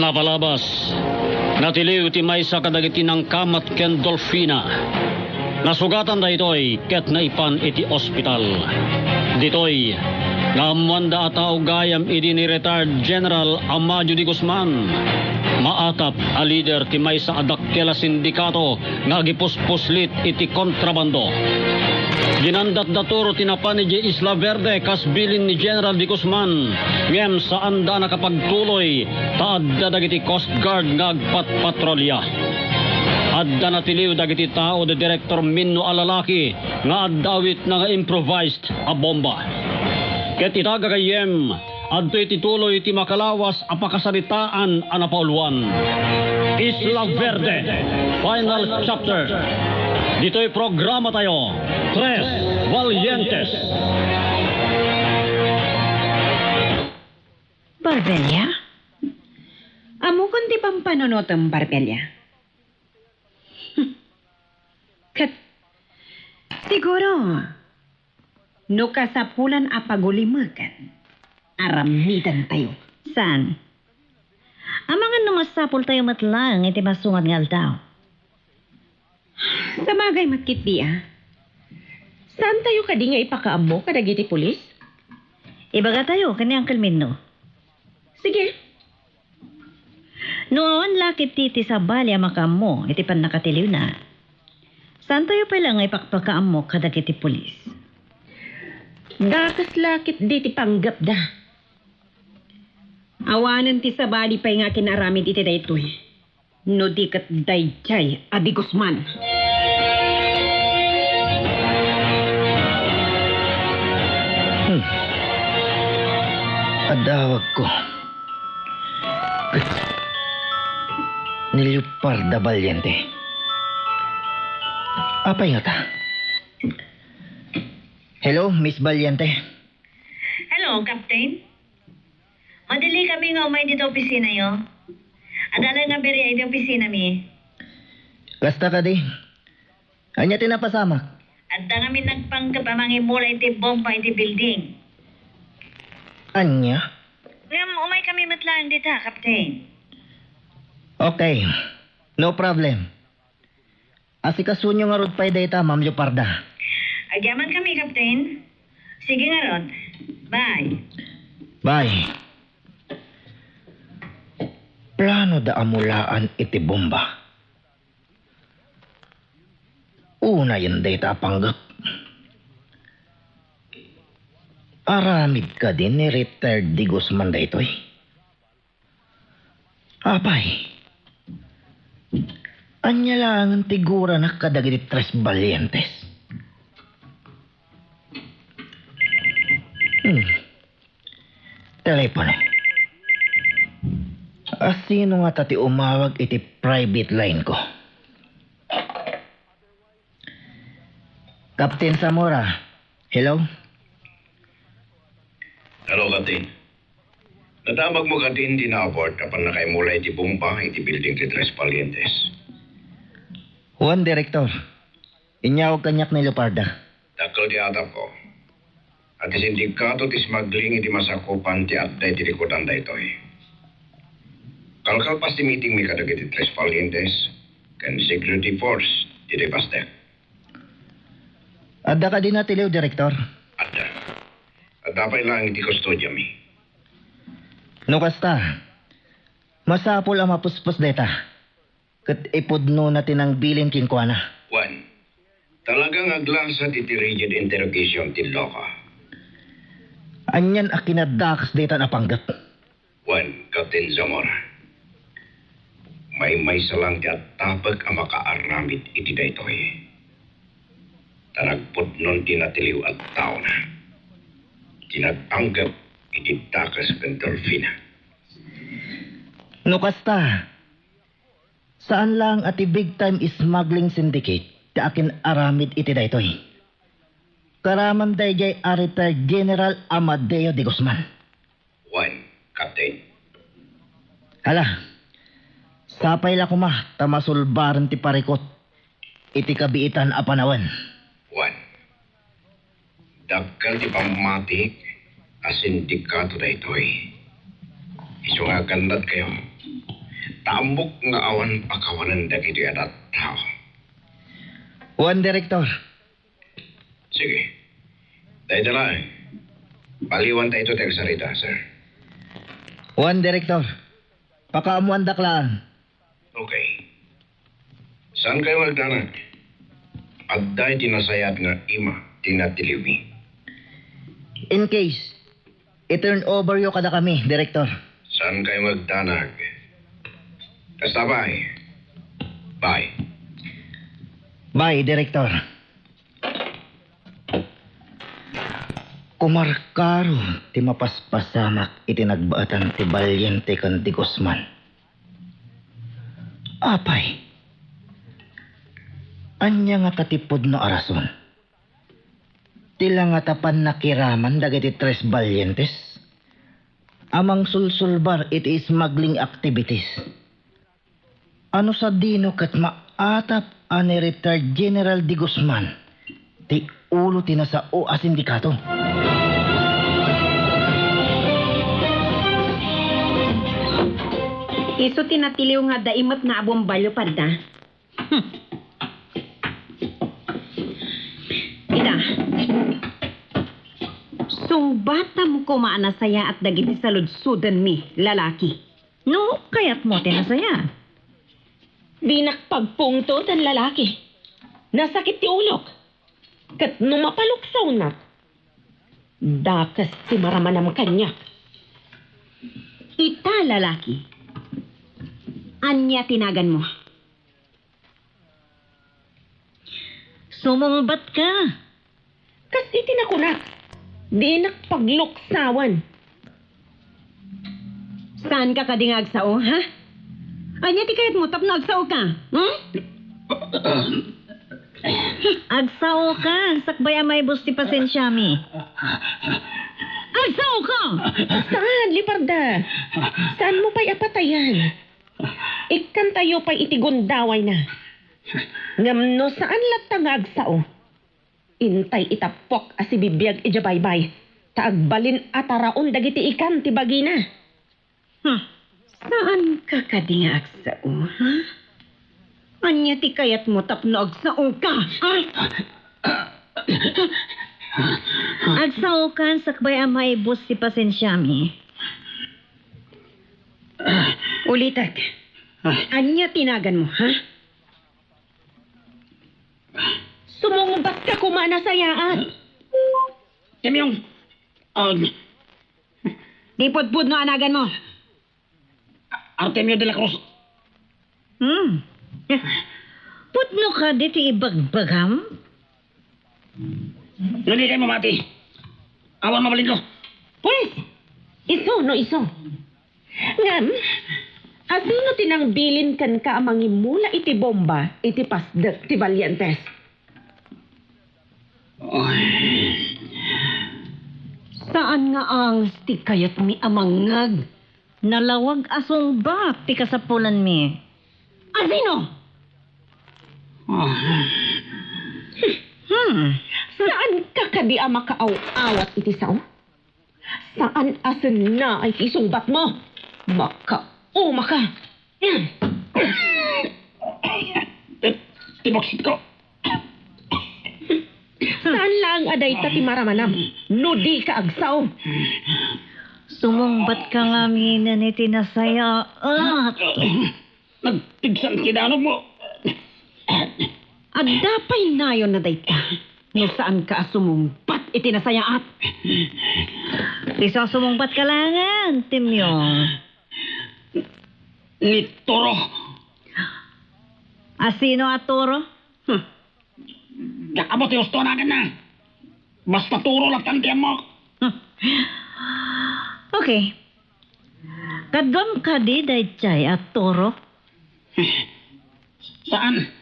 Napalabas, natiliw ti maysa kadagiti ng kamat ken Dolfina. Nasugatan da ito'y ket naipan iti ospital. Dito'y ngamwanda atao gayam idi ni retired General Amadio de Guzman. Maatap a leader ti maysa adakkela sindikato nga gipuspuslit iti kontrabando. Ginandat daturo tinapan ni Isla Verde kasbilin ni General de Guzman ngem saan da nakapagtuloy taadda dagiti Coast Guard nga agpatpatrolya. Adda natiliw dagiti tao de Director Minno a lalaki nga addawit na nga improvised a bomba. Ket itaga kayem adto iti tuloy ti makalawas a pakasaritaan a napauluan. Isla Verde, final chapter. Dito'y programa tayo, Tres Valientes. Barbelya? Amo kundi pang panunotong Barbelya? Kat, siguro, no kasapulan a pagulimakan, aramidan tayo. San? Amangan numasapol tayo matlang iti masungat nga aldaw. Sa bagay matkit ah. Saan tayo kadi nga ipakaamo kadagiti pulis? Ibaga tayo, kani Uncle Minno. Sige. Noon lakit titi sa balya makamo, iti pan nakatiliw na. Saan tayo pala nga ipakpakaamo kadagiti pulis? Dakas lakit di ti panggap da. Awanan ti sa bali pa'y nga kinaramid iti daytoy. No di kat dayjay Adi Guzman. Adawag ko. Nilupar da Valiente. Apay nga ta? Hello, Miss Valiente. Hello, Captain. Madali kami nga umay dito opisina yo. Adala nga beri ay di opisina mi. Kasta ka di. Anya tinapasamak. Adda kami nagpanggap amang imula iti bomba iti building. Anya? Ngam umay kami matlaan dito, Captain. Okay, no problem. Asikasunyo nga rod pa'y data, Ma'am Leoparda. Agyaman kami, Captain. Sige nga rod. Bye. Bye. Plano da amulaan iti bomba. Una yung data panggap. Aramid ka din ni retired de Guzman da ito'y. Apay. Anya lang ang tigura na kadagiti Tres Valientes. Telepono. Sino nga tati umawag iti private line ko? Captain Zamora. Hello? Hello, Captain. Natamag mo Captain di na-abort apan nakaimula iti bomba iti building ti Tres Valientes. Juan, Director. Inyawag kanyak ni Leoparda. Dakkel di atap ko. At ti sindikato ti smuggling iti masakupan ti atday ti likutan da ito'y. Kalkal pas ti meeting mi kadagiti Tres Valientes kan security force ti Devastek. Adda ka din natiliw, Director. Adda. Adda pa'y lang iti kustodya mi. No kasta, masapol ang mapuspos deta. Kat ipudno natin ang bilin kinkwana. Juan, talagang aglasa ti rigid interrogation ti Loka. Anyan akinadakas deta na panggap. Juan, Captain Zamora. May salang ti atapag ang makaaramid iti daytoy. Tanagpod nun tinatiliw at tao na. Tinatanggap iti takas ng Dolfina. No kasta, saan lang ati big time smuggling syndicate ti akin aramid iti daytoy. Karaman dayjay a retired General Amadeo de Guzman. Juan, Captain. Hala, sapay la kuma tamasulbaran ti parikot iti kabiitan a panawan. Juan, dagkal ti pamatik a sindikato da ito'y. Isungakan kayo. tambok nga awan pakawanan dagiti adat tao. Juan Director. Sige. Dahil dala, paliwan tayo ito tagsarita, sir. Juan Director. Pakaamuan daklaan. Okay. Saan kayo magdanag? Adday tinasayat nga ima tinatiliwi. In case, i-turn over yo kada kami, Director. Saan kayo magdanag? Kasabay. Bye. Bye, Director. Kumarkaro ti mapaspasamak iti nagbaatan ti Valiente kan ti Guzman. Apay. Anya nga katipod no arason. Tila nga tapan nakiraman dagiti tres Valientes. Amang sulsulbar iti smuggling activities. Ano sa dino kat maatap ani retired General de Guzman ti ulo tinasao a sindikato. Iso tinatiliw nga daimat na abombalyo parda. Ida. Sungbatam ko maanasaya at dagiti sa ludsudan mi, lalaki. No, kaya't mo tinasaya. Di nakpagpungto tan lalaki. Nasakit ti ulok. Kat numapaluksaw na. Dakas ti maramanam kanya. Ita, lalaki. Anya tinagan mo? Sumungbat ka. Kas itinakunak. Di nakpagluksawan. Saan ka kadingag sao, ha? Anya ti kayat mo tapno agsao ka? Agsao ka. Sakbay amay busti pasensya mi. Agsao ka! Saan, Liparda? Saan mo pa'y apatayan? Ikan tayo pa'y itigundaway na. Ngamno saan latangag sao? Intay itapok asi bibiyag ijabaybay. Taagbalin ataraon dagiti ikan ti bagina. Saan ka kadingag sao, ha? Anya ti kayat mo tapno agsao ka, ha? Agsao ka. Sakbay amay busti pasensya mi. Ulitak. Anya tinagan mo, ha? Sumungbat ka kumanasayaan. Timyong, Di pudpud no anagan mo. Artemio de la Cruz. Putno ka diti ibagbagam? Hindi kayo mamati. Awan mabalin ko. Pues, iso no iso. Ngam, asino tinang bilin kan ka amangi mula iti bomba iti pasdak ti Valientes. Saan nga ang ti kayat mi amangag? Nalawag asong bak ti kasapulan mi. Asino? Saan ka kadi makaaw-awat iti sao? Saan asan na ay isungbat mo? Maka-uma ka. Tiboksit ko. Saan lang aday ta ti maramanam? No di ka agsaw. Sumungbat ka nga mi na ni tinasaya. Nagtigsan kinano mo. At dapay nayon na dayta. No saan ka asumumpat itinasayaat? Di sa sumungbat ka langan, Timyong. Ni Toro. Asino aturo? Kakabot yung gusto na na. Basta turo lang tantiyan mo. Okay. Kadam ka di daychay at toro? Saan?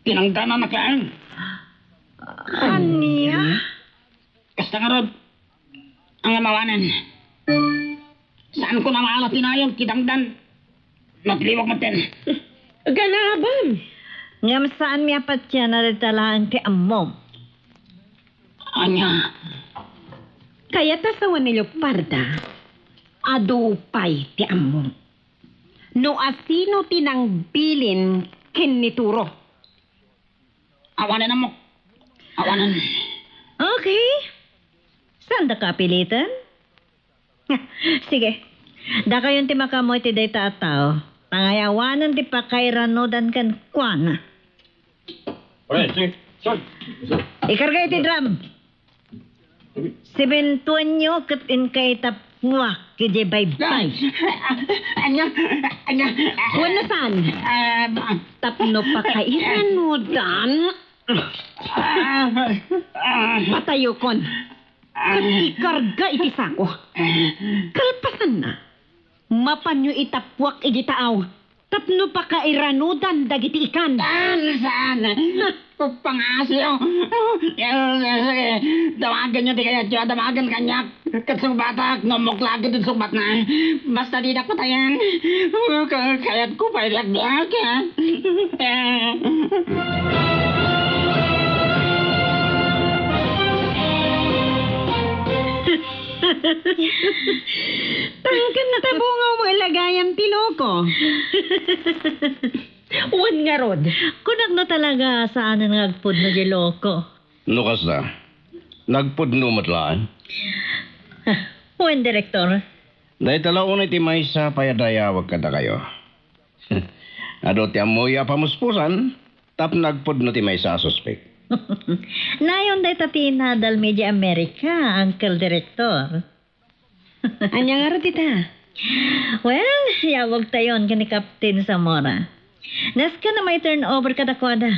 Tinangganan na kaan. Anya? Kasta nga rod. Ang amawanan. Saan ko na maalat tinayon, kidangdan. Natiliwag maten. Ganabam. Ngam saan mi apat siya naritalaan ti ammom? Anya. Kaya tasawan nilo parda. Adupay ti ammo. no asino tinang bilin kinituro. Awanan na mo. Awanan. Okay. Saan da kapilitan? Sige. Da kayon ti makamoy ti day tao. Pangayawanan ti pakairanodan kan kwana. Ikarga iti drum. Sibentuan nyo katin kay tapwak kiji baybay. Anya. Wala saan? Tapno pakairanodan. Patayo kon. Ikarga iti sako. Kalpasan na. Mapanyo itapwak iti taaw. Tapno pakairanudan dagiti ikan. Saan? Pangasyo. Dawagan nyo di kaya siya. Dawagan kanya. Katsong batak. Ngumuklag din sumat na. Basta di na patayan. Kaya't ko pa ilaglag. Tangkan na tabungaw mo ilagayam ti loko. Uwan nga rod. Kunak na talaga saan ang nagpud na di loko. Nukas na. Nagpudno matlaan. Uwan, Direktor. Dahil talaon iti may sa payadayawag kada kayo. Ado ti amoy pamuspusan, tap nagpudno ti may sa suspek. Nayon day tatina dal Media America, Uncle Director. Anya nga ro tita? Well, yawag tayon kani Captain Zamora. Nas ka na may turnover kadakwada.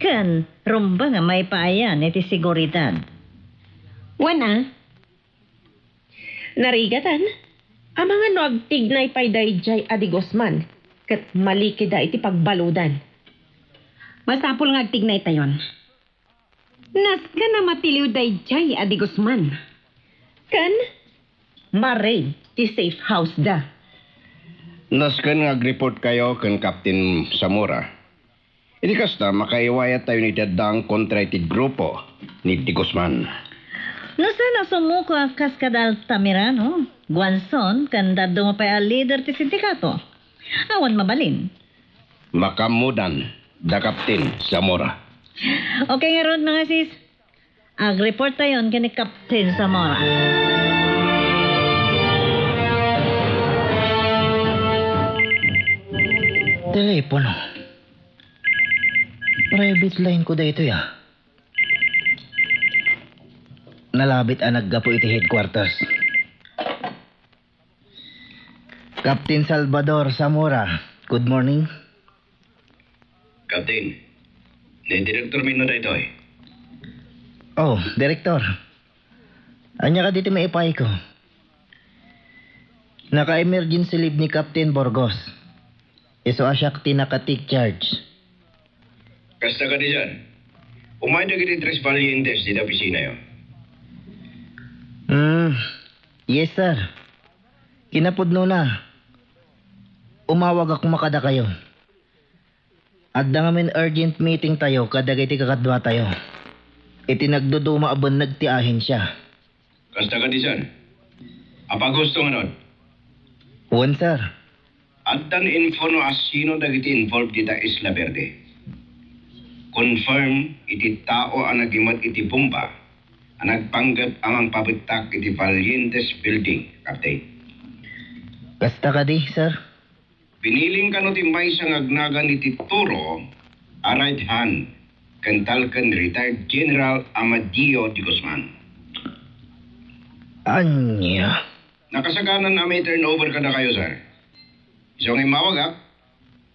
Kan, rumba nga may paayan iti seguridad. Wana? Narigatan? Ang mga no agtignay pay dayjay adi Guzman. Kat malikida iti pagbaludan. Masapol nga agtignay tayon. Nas ka na matiliw dayjay adi Guzman. Kan? Maray, ti safe house da. Naskan nag-report kayo kan Captain Zamora. Hindi kasta makaiwayat tayo ni Dadang kontra iti grupo ni Di Guzman. Nasa na sumuko ang kaskadal Tamirano, Guanson, kanda dumapay ang leader ti sindikato. Awan mabalin. Makamudan, da Captain Zamora. Okay nga ron mga sis. Ag-report tayon kani Captain Zamora. Telepono. Private line ko dito ya. Nalabit ang naggapo iti headquarters. Captain Salvador Zamora, good morning. Captain, ni Director Mino na ito eh. Oh, Director. Anya ka dito maipay ko. Naka-emergency leave ni Captain Burgos. Iso asyak tinaka-take charge. Kasta ka di dyan. Umay na kiti Tres Valientes di na opisina yun. Yes sir. Kinapudno na. Umawag ako makada kayo. At da ngamin urgent meeting tayo kadagay ti kakadwa tayo. Iti nagduduma abon nagtiahin siya. Kasta ka di dyan. Apa gusto nga nun? Uwan sir. At dan info no asino dagiti involved di da Isla Verde. Confirm iti tao ang nagimat iti bomba ang nagpanggap ang pabitak iti Valientes building, Captain. Kasta ka di sir. Piniling ka no ti may sang agnagan iti Turo a right hand kantalkan retired General Amadio Di Guzman. Anya. Nakasaganan na may turnover ka na kayo, sir. So ngay mawag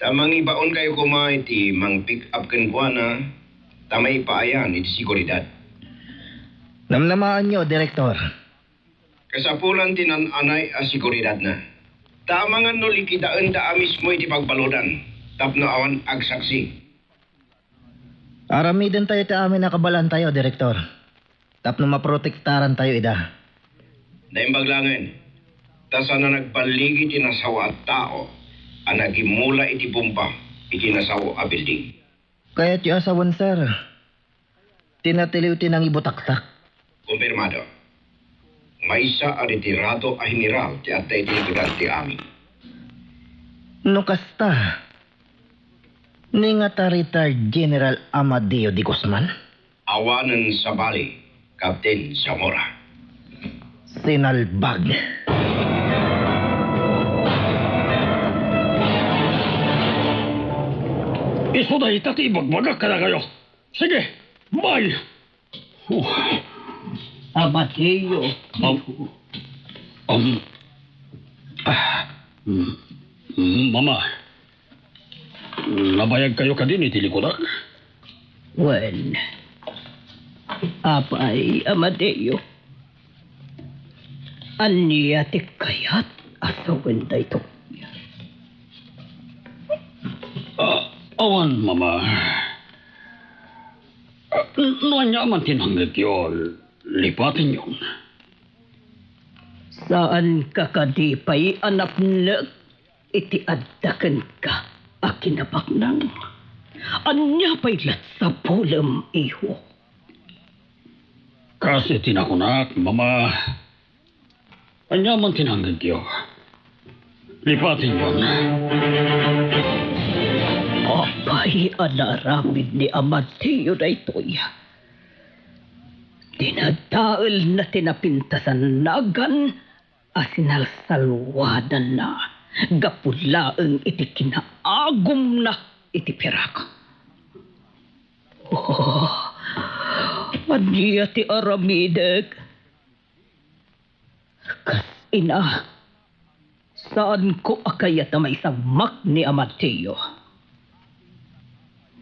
tamang ibaon kayo kuma iti mang pick up kan kuana tamay paayan iti seguridad. Namnamaan nyo, Director. Kasapulan tinan-anay a seguridad na. Tamangan no likidaan da mismo iti pagbaludan. Tapno awan agsaksi. Aramidan tayo ti amin nakabalan tayo, Director. Tapno maprotektaran tayo ida. Naimbaglangan. Tasa na nagbaligi tinasawa at tao ang nagimula iti bomba iti nasawa a building. Kaya't yung asawan, sir. Tinatiliw tinang ibutaktak. Kumpirmado. May isa a retirado a general ti atay tinikudan ti amin. No kasta, ni nga ta retired General Amadeo de Guzman, Awanan sa bali, Captain Zamora. sinalbag. Isuday tatibag-bagak ka na kayo. Sige, bye! Amadeo. Mama, nabayag kayo ka din itili ko na. Well, apay Amadeo. Anya ti kayat asawan da ito. Awan, mama. Noon niya man tinanggit yun. Lipatin yun. Saan ka kadipay anak na iti addakan ka akinabak nang. Anya pa'y lat sa pulam iho. Kasi tinakunak, mama. Anya man tinanggit yun. Lipatin yun. Apay anaramid ni Amadeo na ito'y. Dinadaal na tinapintasan nagan asinalsalwadan na gapulaang iti kinaagom na iti pirak. Oh, aniya ti aramideg. Kas ina, saan ko akayat na may sagmak ni Amadeo?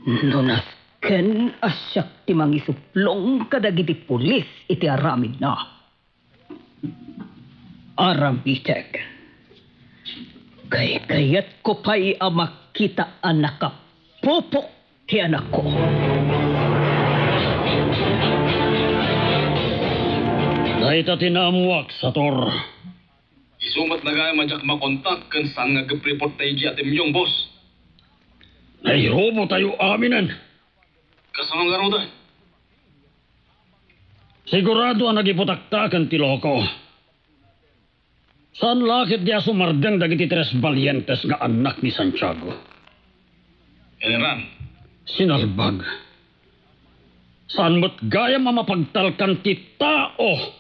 Nunasken asyak ti mangisuplong kadagiti pulis iti aramid na. Aramideg. Kayat ko pa'y amakita anak ka popok ti anak ko. Naita tinamuak sa tor. Isumat na gaya madyak makontak kan saan nga gapreport tayo di atim yung boss. Nairobo tayo aminan. Kasamang garuda. Sigurado ang nagiputaktakan ti loko. Saan lakit di asumardeng dagiti tres valientes nga anak ni Santiago? General, Sinalbag. Saan mo't gaya mamapagtalkan ti tao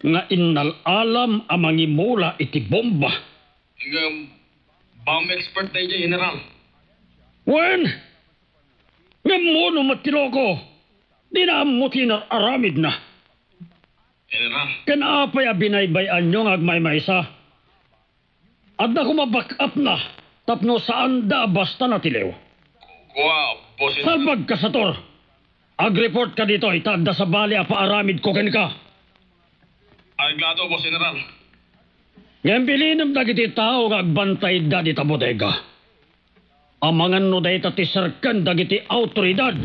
nga innalalam amangi mula iti bomba? bomb expert tayo di, General. Wen! Ngamuno matiloko! Di na amuti na aramid na. General, Kanaapay binaybayan nyo nga agmaymaysa. At na kumaback up na, tapno saan da basta natilew. kuha, boss. Salbag ka sa tor. Ag-report ka dito, itagda sa bali apaaramid ko ken ka. Arigado, boss General. Ngayon bilinam dagiti tao nga agbantay da dita bodega. Amangan no day tatisarkan dagiti autoridad.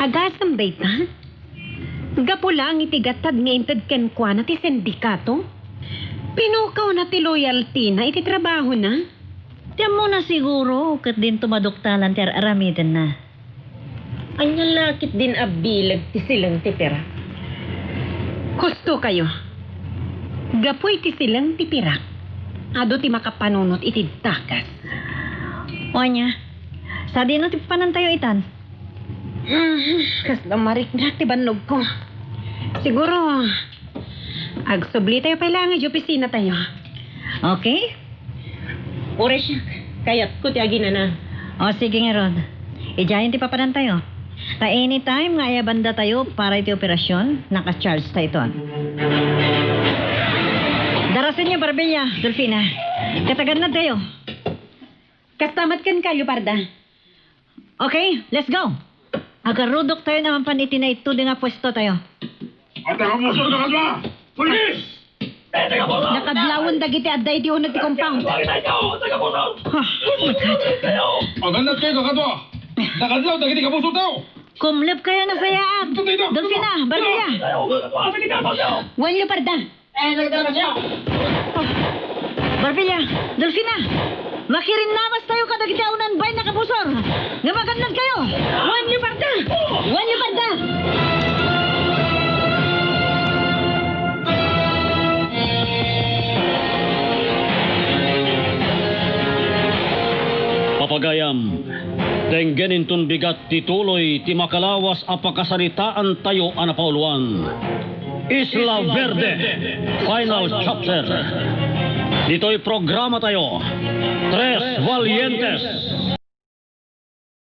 Agasam dayta? Gapulang itigatad nga intad ken kwa na ti sindikato? Pinukaw na ti loyalty na iti trabaho na? Tiyan mo na siguro, kat din tumaduktalan ti aramidan na. Anya lakit din abilag ti silang ti pera. Gusto kayo. Gapoy ti silang ti pira. Ado ti makapanunot iti takas. O nya, sa di no ti panantayo itan. Kas lamarik na ti banlog ko. Siguro, agsubli tayo pailangan di opisina tayo. Okay? Ores, kayat ko ti agina na. O sige nga Rod. Ijayin ti papanan tayo. Ta anytime nga banda tayo para iti operasyon, naka-charge tayo ito. Darasin niyo, Barbilla, Dolfina. Katagan na tayo. Kastamat kan kayo, Parda. Okay, let's go. Agarudok tayo naman paniti na ito din nga pwesto tayo. At ang musod na kalma! Police! Nakadlawan dagiti adday ti unag ti compound. Oh my God. Magandang kayo kakato! Nakadlaw, dagiti kabusod tao! Kumlip kayo na sayaan. Dolfina, Barbilla. Wanyo, Parda. Barbilla, Dolfina. Makirin namas tayo kadagiti unan bay na kabusor. Nga magandang kayo. Wanyo, Parda. Wanyo, Parda. Apagayam, denggen intun bigat tituloy ti makalawas apakasaritaan tayo anapauluan. Isla Verde, final chapter. Dito'y programa tayo, Tres Valientes.